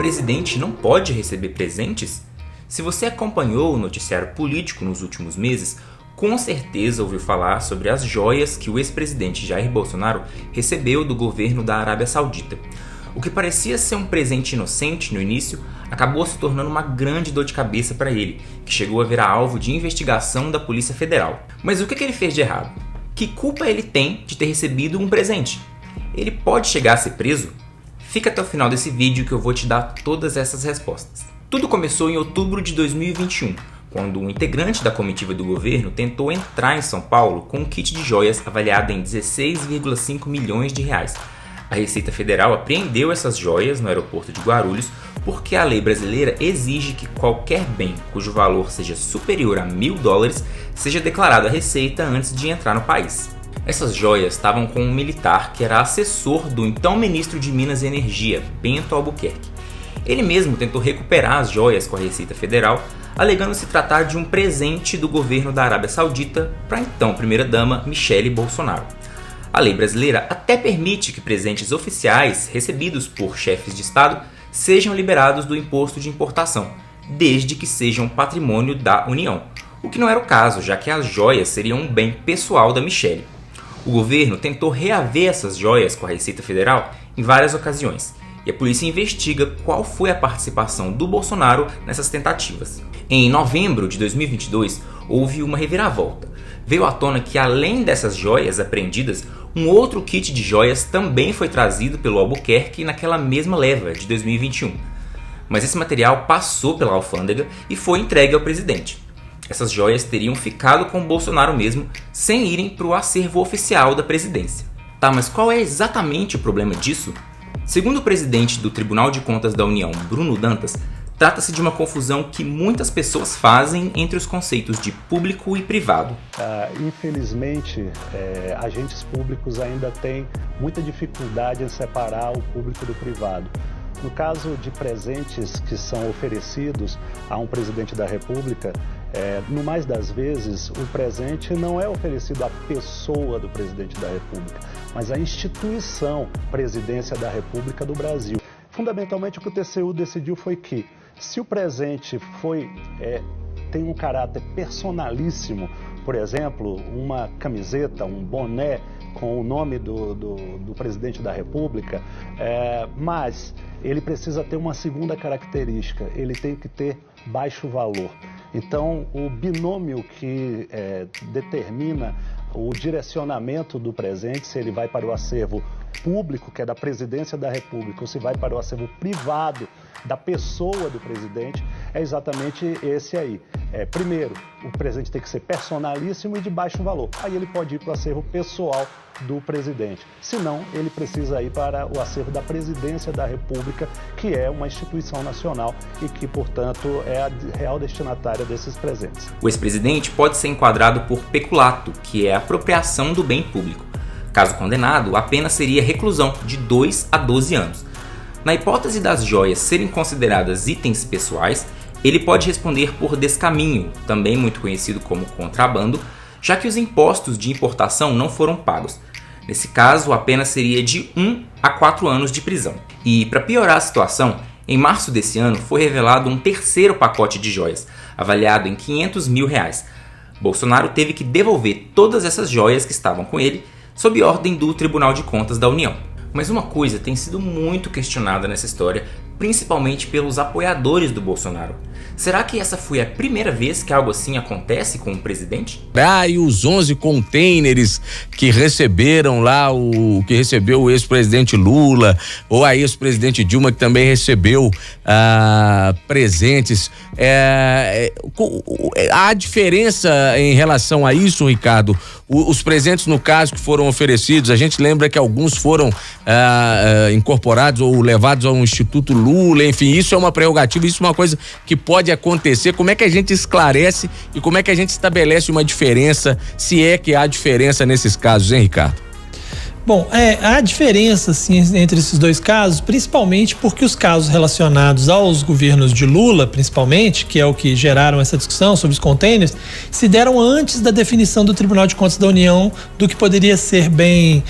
presidente não pode receber presentes? Se você acompanhou o noticiário político nos últimos meses, com certeza ouviu falar sobre as joias que o ex-presidente Jair Bolsonaro recebeu do governo da Arábia Saudita. O que parecia ser um presente inocente no início, acabou se tornando uma grande dor de cabeça para ele, que chegou a virar alvo de investigação da Polícia Federal. Mas o que ele fez de errado? Que culpa ele tem de ter recebido um presente? Ele pode chegar a ser preso? Fica até o final desse vídeo que eu vou te dar todas essas respostas. Tudo começou em outubro de 2021, quando um integrante da comitiva do governo tentou entrar em São Paulo com um kit de joias avaliado em 16,5 milhões de reais. A Receita Federal apreendeu essas joias no aeroporto de Guarulhos porque a lei brasileira exige que qualquer bem cujo valor seja superior a $1.000 seja declarado à Receita antes de entrar no país. Essas joias estavam com um militar que era assessor do então ministro de Minas e Energia, Bento Albuquerque. Ele mesmo tentou recuperar as joias com a Receita Federal, alegando se tratar de um presente do governo da Arábia Saudita para a então primeira-dama Michele Bolsonaro. A lei brasileira até permite que presentes oficiais recebidos por chefes de Estado sejam liberados do imposto de importação, desde que sejam patrimônio da União, o que não era o caso, já que as joias seriam um bem pessoal da Michele. O governo tentou reaver essas joias com a Receita Federal em várias ocasiões, e a polícia investiga qual foi a participação do Bolsonaro nessas tentativas. Em novembro de 2022, houve uma reviravolta. Veio à tona que, além dessas joias apreendidas, um outro kit de joias também foi trazido pelo Albuquerque naquela mesma leva de 2021. Mas esse material passou pela alfândega e foi entregue ao presidente. Essas joias teriam ficado com o Bolsonaro mesmo, sem irem para o acervo oficial da presidência. Tá, mas qual é exatamente o problema disso? Segundo o presidente do Tribunal de Contas da União, Bruno Dantas, trata-se de uma confusão que muitas pessoas fazem entre os conceitos de público e privado. Infelizmente, agentes públicos ainda têm muita dificuldade em separar o público do privado. No caso de presentes que são oferecidos a um presidente da República, no mais das vezes, o presente não é oferecido à pessoa do presidente da República, mas à instituição Presidência da República do Brasil. Fundamentalmente, o que o TCU decidiu foi que, se o presente tem um caráter personalíssimo, por exemplo, uma camiseta, um boné com o nome do presidente da República, mas ele precisa ter uma segunda característica, ele tem que ter baixo valor. Então, o binômio que determina o direcionamento do presente, se ele vai para o acervo público, que é da Presidência da República, ou se vai para o acervo privado da pessoa do presidente, é exatamente esse aí. Primeiro, o presente tem que ser personalíssimo e de baixo valor. Aí ele pode ir para o acervo pessoal do presidente. Se não, ele precisa ir para o acervo da Presidência da República, que é uma instituição nacional e que, portanto, é a real destinatária desses presentes. O ex-presidente pode ser enquadrado por peculato, que é a apropriação do bem público. Caso condenado, a pena seria reclusão de 2 a 12 anos. Na hipótese das joias serem consideradas itens pessoais, ele pode responder por descaminho, também muito conhecido como contrabando, já que os impostos de importação não foram pagos. Nesse caso, a pena seria de 1 a 4 anos de prisão. E, para piorar a situação, em março desse ano foi revelado um terceiro pacote de joias, avaliado em R$500 mil. Bolsonaro teve que devolver todas essas joias que estavam com ele, sob ordem do Tribunal de Contas da União. Mas uma coisa tem sido muito questionada nessa história, principalmente pelos apoiadores do Bolsonaro. Será que essa foi a primeira vez que algo assim acontece com o presidente? E os 11 containers que receberam lá, que recebeu o ex-presidente Lula, ou a ex-presidente Dilma, que também recebeu presentes. Há diferença em relação a isso, Ricardo? Os presentes, no caso, que foram oferecidos, a gente lembra que alguns foram incorporados ou levados ao Instituto Lula, enfim, isso é uma prerrogativa, isso é uma coisa que pode acontecer. Como é que a gente esclarece e como é que a gente estabelece uma diferença, se é que há diferença nesses casos, hein, Ricardo? Bom, há diferença sim entre esses dois casos, principalmente porque os casos relacionados aos governos de Lula, principalmente, que é o que geraram essa discussão sobre os containers, se deram antes da definição do Tribunal de Contas da União do que poderia ser bem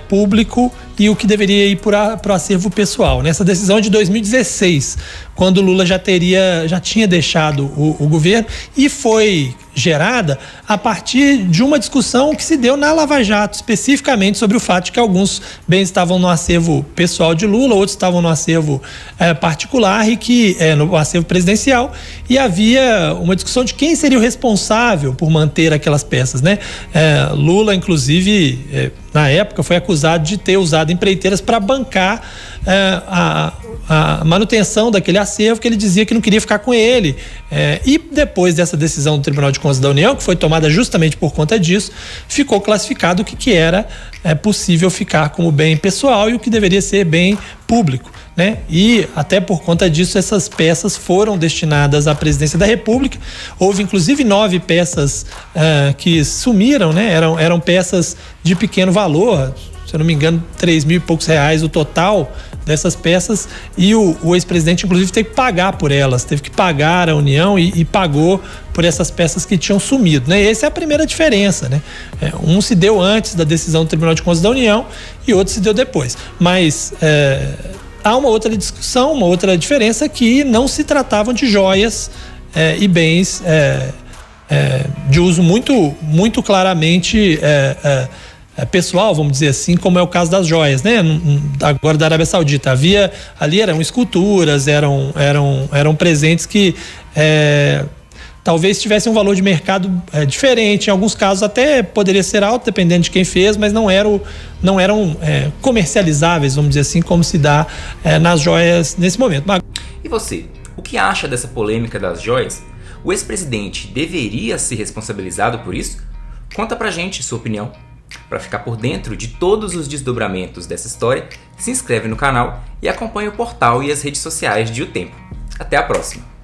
público e o que deveria ir para o acervo pessoal. Nessa decisão de 2016, quando Lula já tinha deixado o governo, e foi gerada a partir de uma discussão que se deu na Lava Jato, especificamente sobre o fato de que alguns bens estavam no acervo pessoal de Lula, outros estavam no acervo particular, e que no acervo presidencial, e havia uma discussão de quem seria o responsável por manter aquelas peças, né? Lula, inclusive, na época, foi acusado de ter usado empreiteiras para bancar a manutenção daquele acervo, que ele dizia que não queria ficar com ele. E depois dessa decisão do Tribunal de Contas da União, que foi tomada justamente por conta disso, ficou classificado o que era possível ficar como bem pessoal e o que deveria ser bem público, né? E até por conta disso, essas peças foram destinadas à Presidência da República. Houve inclusive 9 peças que sumiram, né? Eram peças de pequeno valor, se eu não me engano, 3 mil e poucos reais o total dessas peças, e o ex-presidente inclusive teve que pagar por elas, teve que pagar a União e pagou por essas peças que tinham sumido, né? E essa é a primeira diferença, né? Um se deu antes da decisão do Tribunal de Contas da União e outro se deu depois, mas há uma outra discussão, uma outra diferença, que não se tratavam de joias e bens de uso muito claramente pessoal, vamos dizer assim, como é o caso das joias, né? Agora da Arábia Saudita. Ali eram esculturas, eram presentes que talvez tivessem um valor de mercado diferente. Em alguns casos até poderia ser alto, dependendo de quem fez, mas não eram comercializáveis, vamos dizer assim, como se dá nas joias nesse momento. E você, o que acha dessa polêmica das joias? O ex-presidente deveria ser responsabilizado por isso? Conta pra gente sua opinião. Para ficar por dentro de todos os desdobramentos dessa história, se inscreve no canal e acompanhe o portal e as redes sociais de O Tempo. Até a próxima!